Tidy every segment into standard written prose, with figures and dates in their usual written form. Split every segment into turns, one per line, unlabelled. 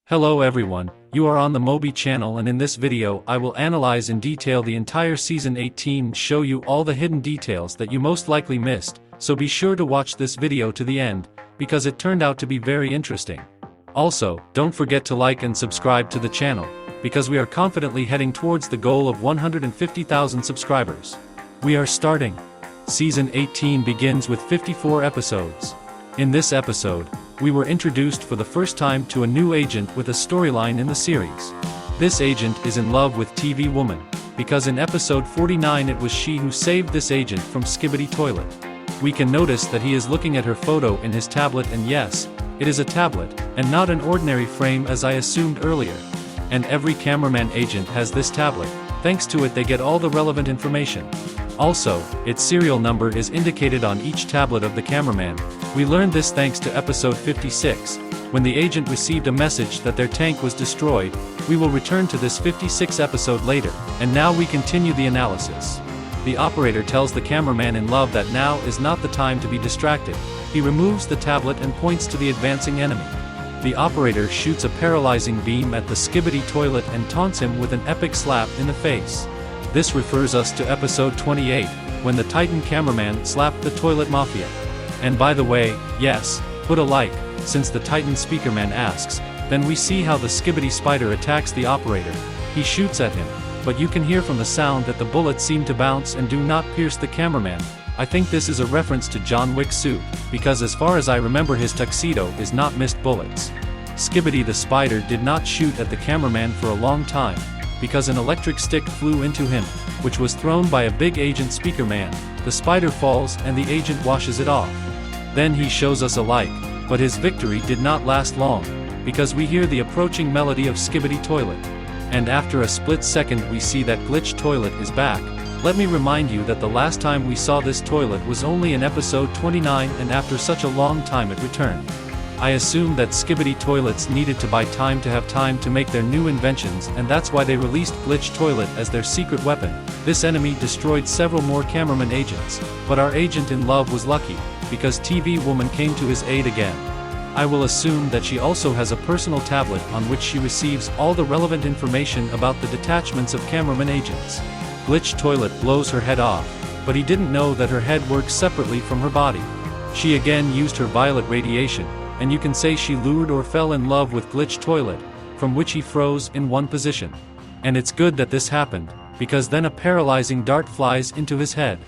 Hello everyone, you are on the Moby channel, and in this video I will analyze in detail the entire Season 18 and show you all the hidden details that you most likely missed, so be sure to watch this video to the end, because it turned out to be very interesting. Also, don't forget to like and subscribe to the channel, because we are confidently heading towards the goal of 150,000 subscribers. We are starting. Season 18 begins with 54 episodes. In this episode, we were introduced for the first time to a new agent with a storyline in the series. This agent is in love with TV Woman, because in episode 49 it was she who saved this agent from Skibidi toilet. We can notice that he is looking at her photo in his tablet, and yes, it is a tablet, and not an ordinary frame as I assumed earlier. And every cameraman agent has this tablet. Thanks to it they get all the relevant information. Also, its serial number is indicated on each tablet of the cameraman. We learned this thanks to episode 56, when the agent received a message that their tank was destroyed. We will return to this 56 episode later, and now we continue the analysis. The operator tells the cameraman in love that now is not the time to be distracted. He removes the tablet and points to the advancing enemy. The operator shoots a paralyzing beam at the Skibidi toilet and taunts him with an epic slap in the face. This refers us to episode 28, when the Titan cameraman slapped the toilet mafia. And by the way, yes, put a like, since the Titan speakerman asks. Then we see how the Skibidi spider attacks the operator. He shoots at him, but you can hear from the sound that the bullets seem to bounce and do not pierce the cameraman. I think this is a reference to John Wick's suit, because as far as I remember his tuxedo is not missed bullets. Skibidi the spider did not shoot at the cameraman for a long time, because an electric stick flew into him, which was thrown by a big agent speakerman. The spider falls and the agent washes it off. Then he shows us a like, but his victory did not last long, because we hear the approaching melody of Skibidi toilet. And after a split second we see that glitch toilet is back. Let me remind you that the last time we saw this toilet was only in episode 29, and after such a long time it returned. I assume that Skibidi toilets needed to buy time to have time to make their new inventions, and that's why they released Glitch Toilet as their secret weapon. This enemy destroyed several more cameraman agents, but our agent in love was lucky, because TV Woman came to his aid again. I will assume that she also has a personal tablet on which she receives all the relevant information about the detachments of cameraman agents. Glitch Toilet blows her head off, but he didn't know that her head works separately from her body. She again used her violet radiation, and you can say she lured or fell in love with Glitch Toilet, from which he froze in one position. And it's good that this happened, because then a paralyzing dart flies into his head.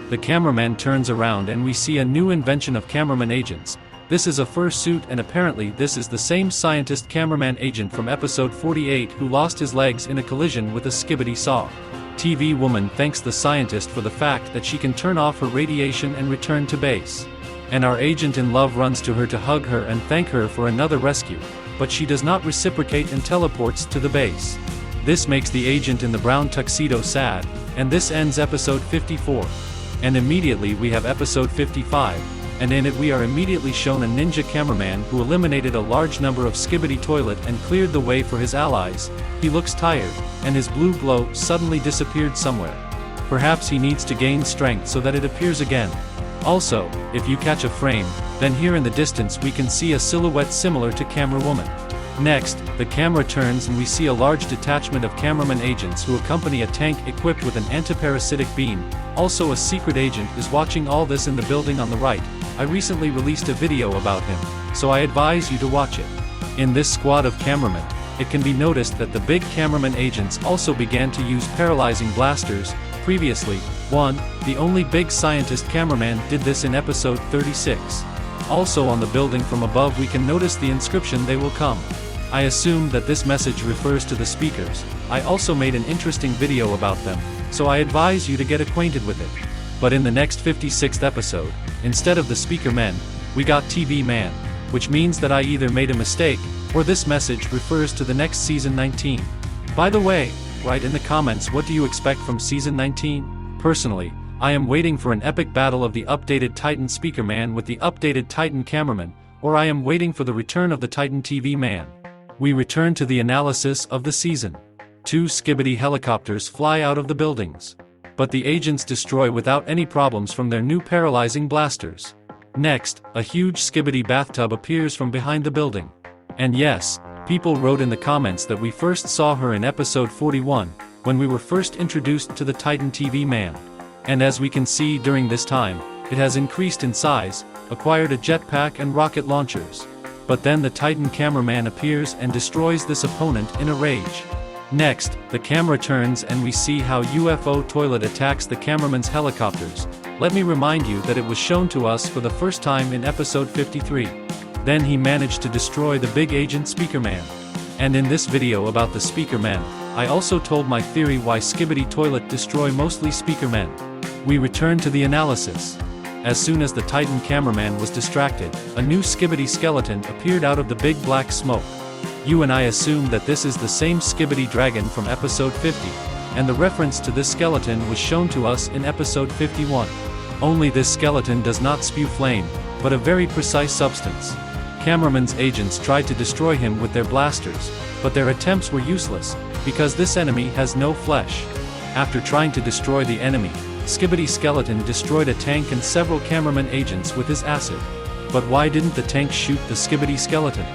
The cameraman turns around and we see a new invention of cameraman agents. This is a fursuit, and apparently this is the same scientist cameraman agent from episode 48 who lost his legs in a collision with a Skibidi saw. TV Woman thanks the scientist for the fact that she can turn off her radiation and return to base. And our agent in love runs to her to hug her and thank her for another rescue, but she does not reciprocate and teleports to the base. This makes the agent in the brown tuxedo sad, and this ends episode 54. And immediately we have episode 55, and in it we are immediately shown a ninja cameraman who eliminated a large number of Skibidi toilet and cleared the way for his allies. He looks tired, and his blue glow suddenly disappeared somewhere. Perhaps he needs to gain strength so that it appears again. Also, if you catch a frame, then here in the distance we can see a silhouette similar to Camera Woman. Next, the camera turns and we see a large detachment of cameraman agents who accompany a tank equipped with an antiparasitic beam. Also, a secret agent is watching all this in the building on the right. I recently released a video about him, so I advise you to watch it. In this squad of cameramen, it can be noticed that the big cameraman agents also began to use paralyzing blasters. Previously, the only big scientist cameraman did this in episode 36. Also on the building from above we can notice the inscription "They will come." I assume that this message refers to the speakers. I also made an interesting video about them, so I advise you to get acquainted with it. But in the next 56th episode, instead of the speaker men, we got TV Man, which means that I either made a mistake, or this message refers to the next season 19. By the way, write in the comments what do you expect from season 19? Personally, I am waiting for an epic battle of the updated Titan speaker man with the updated Titan cameraman, or I am waiting for the return of the Titan TV man. We return to the analysis of the season. 2 Skibidi helicopters fly out of the buildings, but the agents destroy without any problems from their new paralyzing blasters. Next, a huge Skibidi bathtub appears from behind the building. And yes, People wrote in the comments that we first saw her in episode 41, when we were first introduced to the Titan TV man. And as we can see during this time, it has increased in size, acquired a jetpack and rocket launchers. But then the Titan cameraman appears and destroys this opponent in a rage. Next, the camera turns and we see how UFO toilet attacks the cameraman's helicopters. Let me remind you that it was shown to us for the first time in episode 53. Then he managed to destroy the big agent Speakerman. And in this video about the Speakerman, I also told my theory why Skibidi toilet destroy mostly Speakermen. We return to the analysis. As soon as the Titan cameraman was distracted, a new Skibidi skeleton appeared out of the big black smoke. You and I assume that this is the same Skibidi dragon from episode 50, and the reference to this skeleton was shown to us in episode 51. Only this skeleton does not spew flame, but a very precise substance. Cameraman's agents tried to destroy him with their blasters, but their attempts were useless, because this enemy has no flesh. After trying to destroy the enemy, Skibidi skeleton destroyed a tank and several cameraman agents with his acid. But why didn't the tank shoot the Skibidi skeleton?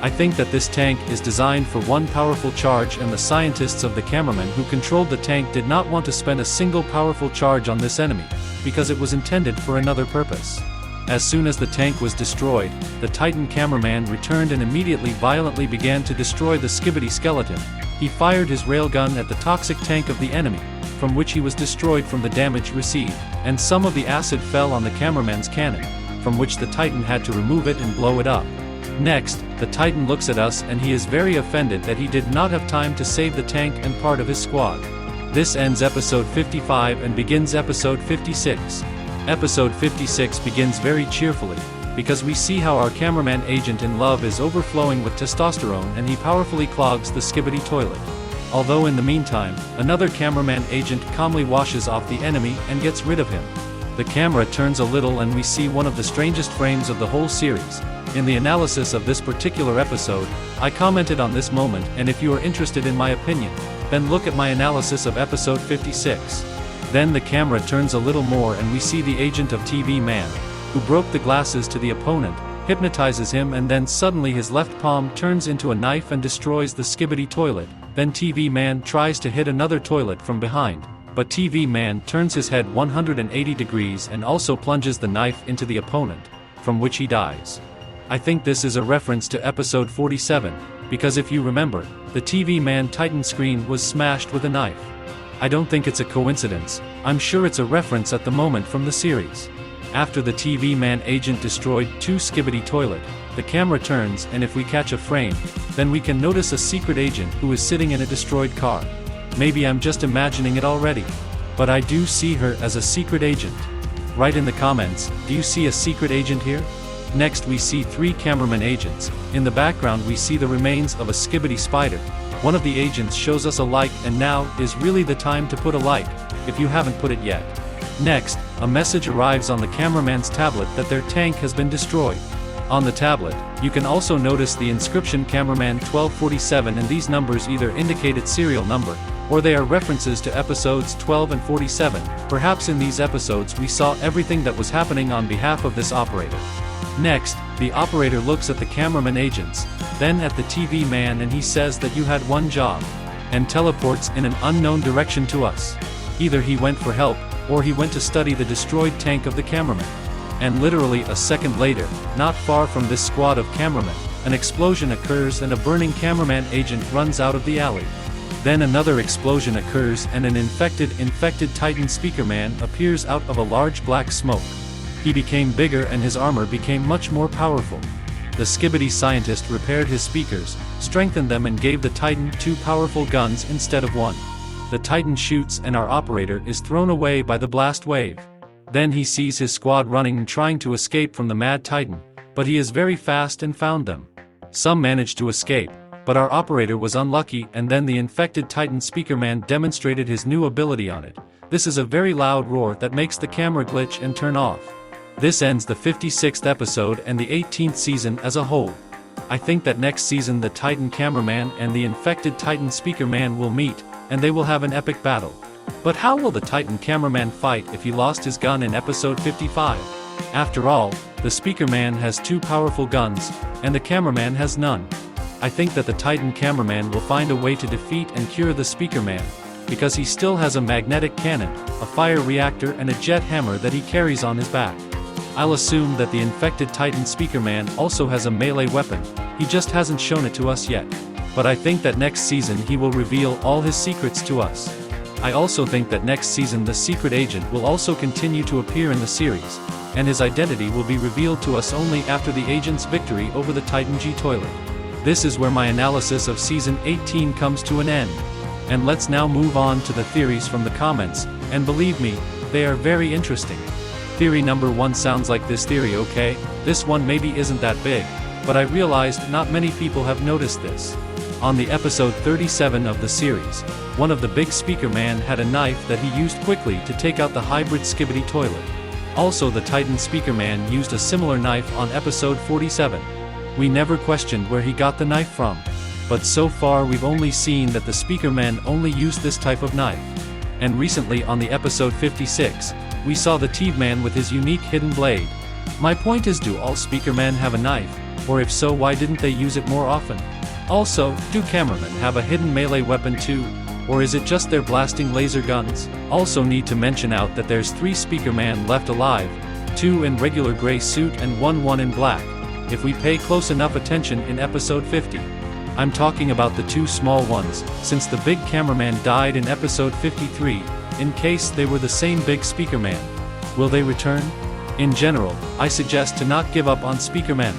I think that this tank is designed for one powerful charge, and the scientists of the cameraman who controlled the tank did not want to spend a single powerful charge on this enemy, because it was intended for another purpose. As soon as the tank was destroyed, the Titan cameraman returned and immediately violently began to destroy the Skibidi skeleton. He fired his railgun at the toxic tank of the enemy, from which he was destroyed from the damage received, and some of the acid fell on the cameraman's cannon, from which the Titan had to remove it and blow it up. Next, the Titan looks at us and he is very offended that he did not have time to save the tank and part of his squad. This ends episode 55 and begins episode 56. Episode 56 begins very cheerfully, because we see how our cameraman agent in love is overflowing with testosterone and he powerfully clogs the Skibidi toilet. Although in the meantime, another cameraman agent calmly washes off the enemy and gets rid of him. The camera turns a little and we see one of the strangest frames of the whole series. In the analysis of this particular episode, I commented on this moment, and if you are interested in my opinion, then look at my analysis of episode 56. Then the camera turns a little more and we see the agent of TV man, who broke the glasses to the opponent, hypnotizes him, and then suddenly his left palm turns into a knife and destroys the Skibidi toilet. Then TV man tries to hit another toilet from behind, but TV man turns his head 180 degrees and also plunges the knife into the opponent, from which he dies. I think this is a reference to episode 47, because if you remember, the TV man Titan screen was smashed with a knife. I don't think it's a coincidence, I'm sure it's a reference at the moment from the series. After the TV man agent destroyed 2 Skibidi toilet, the camera turns and if we catch a frame, then we can notice a secret agent who is sitting in a destroyed car. Maybe I'm just imagining it already. But I do see her as a secret agent. Write in the comments, do you see a secret agent here? Next we see 3 cameraman agents. In the background we see the remains of a Skibidi spider. One of the agents shows us a like, and now is really the time to put a like, if you haven't put it yet. Next, a message arrives on the cameraman's tablet that their tank has been destroyed. On the tablet, you can also notice the inscription Cameraman 1247, and these numbers either indicate its serial number, or they are references to episodes 12 and 47. Perhaps in these episodes we saw everything that was happening on behalf of this operator. Next, the operator looks at the cameraman agents, then at the TV man, and he says that you had one job, and teleports in an unknown direction to us. Either he went for help, or he went to study the destroyed tank of the cameraman. And literally a second later, not far from this squad of cameramen, an explosion occurs and a burning cameraman agent runs out of the alley. Then another explosion occurs and an infected Titan Speakerman appears out of a large black smoke. He became bigger and his armor became much more powerful. The Skibidi scientist repaired his speakers, strengthened them, and gave the Titan 2 powerful guns instead of 1. The Titan shoots and our operator is thrown away by the blast wave. Then he sees his squad running and trying to escape from the mad Titan, but he is very fast and found them. Some managed to escape, but our operator was unlucky, and then the infected Titan Speakerman demonstrated his new ability on it. This is a very loud roar that makes the camera glitch and turn off. This ends the 56th episode and the 18th season as a whole. I think that next season the Titan cameraman and the infected Titan Speakerman will meet, and they will have an epic battle. But how will the Titan cameraman fight if he lost his gun in episode 55? After all, the Speakerman has 2 powerful guns, and the cameraman has none. I think that the Titan cameraman will find a way to defeat and cure the Speaker Man, because he still has a magnetic cannon, a fire reactor and a jet hammer that he carries on his back. I'll assume that the infected Titan Speaker Man also has a melee weapon, he just hasn't shown it to us yet. But I think that next season he will reveal all his secrets to us. I also think that next season the secret agent will also continue to appear in the series, and his identity will be revealed to us only after the agent's victory over the Titan G toilet. This is where my analysis of season 18 comes to an end. And let's now move on to the theories from the comments, and believe me, they are very interesting. Theory number 1 sounds like this theory. Okay, this one maybe isn't that big, but I realized not many people have noticed this. On the episode 37 of the series, one of the big Speaker Man had a knife that he used quickly to take out the hybrid Skibidi toilet. Also the Titan Speaker Man used a similar knife on episode 47. We never questioned where he got the knife from. But so far we've only seen that the Speaker Man only used this type of knife. And recently on the episode 56, we saw the TV Man with his unique hidden blade. My point is, do all Speaker Men have a knife? Or if so, why didn't they use it more often? Also, do cameramen have a hidden melee weapon too? Or is it just their blasting laser guns? Also need to mention out that there's 3 Speaker Man left alive, 2 in regular gray suit and 1 in black, if we pay close enough attention in episode 50. I'm talking about the 2 small ones, since the big cameraman died in episode 53, in case they were the same big Speaker Man. Will they return? In general, I suggest to not give up on Speaker Men.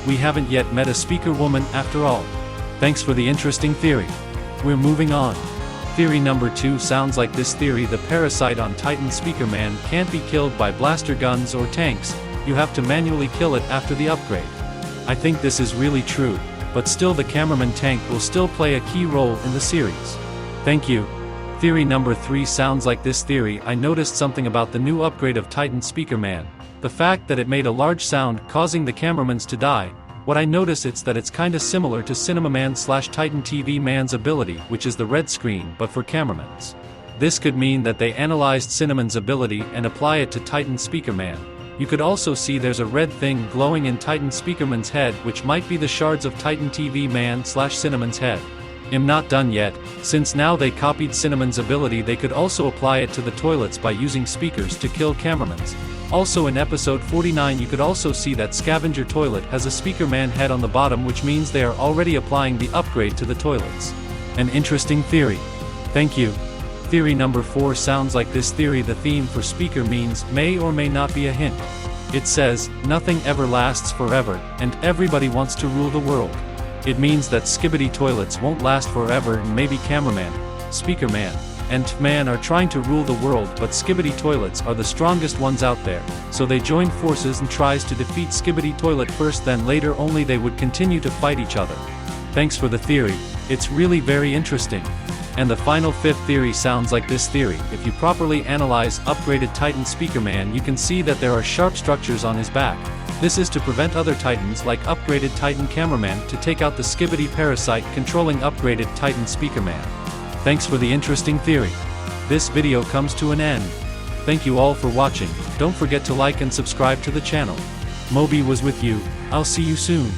We haven't yet met a Speaker Woman after all. Thanks for the interesting theory. We're moving on. Theory number 2 sounds like this theory: the parasite on Titan Speaker Man can't be killed by blaster guns or tanks, you have to manually kill it after the upgrade. I think this is really true, but still the cameraman tank will still play a key role in the series. Thank you. Theory number 3 sounds like this theory: I noticed something about the new upgrade of Titan Speaker Man, the fact that it made a large sound causing the cameramans to die. What I notice it's that it's kinda similar to Cinema Man / Titan TV Man's ability, which is the red screen but for cameramans. This could mean that they analyzed Cinema's ability and apply it to Titan Speaker Man. You could also see there's a red thing glowing in Titan Speakerman's head, which might be the shards of Titan TV Man / Cinema's head. I'm not done yet, since now they copied Cinema's ability, they could also apply it to the toilets by using speakers to kill cameramans. Also in episode 49 you could also see that scavenger toilet has a Speaker Man head on the bottom, which means they are already applying the upgrade to the toilets. An interesting theory. Thank you. Theory number 4 sounds like this theory: the theme for Speaker means may or may not be a hint. It says, nothing ever lasts forever, and everybody wants to rule the world. It means that Skibidi toilets won't last forever, and maybe Cameraman, Speaker Man, and Man are trying to rule the world, but Skibidi toilets are the strongest ones out there, so they join forces and tries to defeat Skibidi toilet first, then later only they would continue to fight each other. Thanks for the theory, it's really very interesting. And the final 5th theory sounds like this theory: if you properly analyze upgraded Titan Speaker Man, you can see that there are sharp structures on his back. This is to prevent other Titans like upgraded Titan Cameraman to take out the Skibidi parasite controlling upgraded Titan Speaker Man. Thanks for the interesting theory. This video comes to an end. Thank you all for watching. Don't forget to like and subscribe to the channel. Moby was with you. I'll see you soon.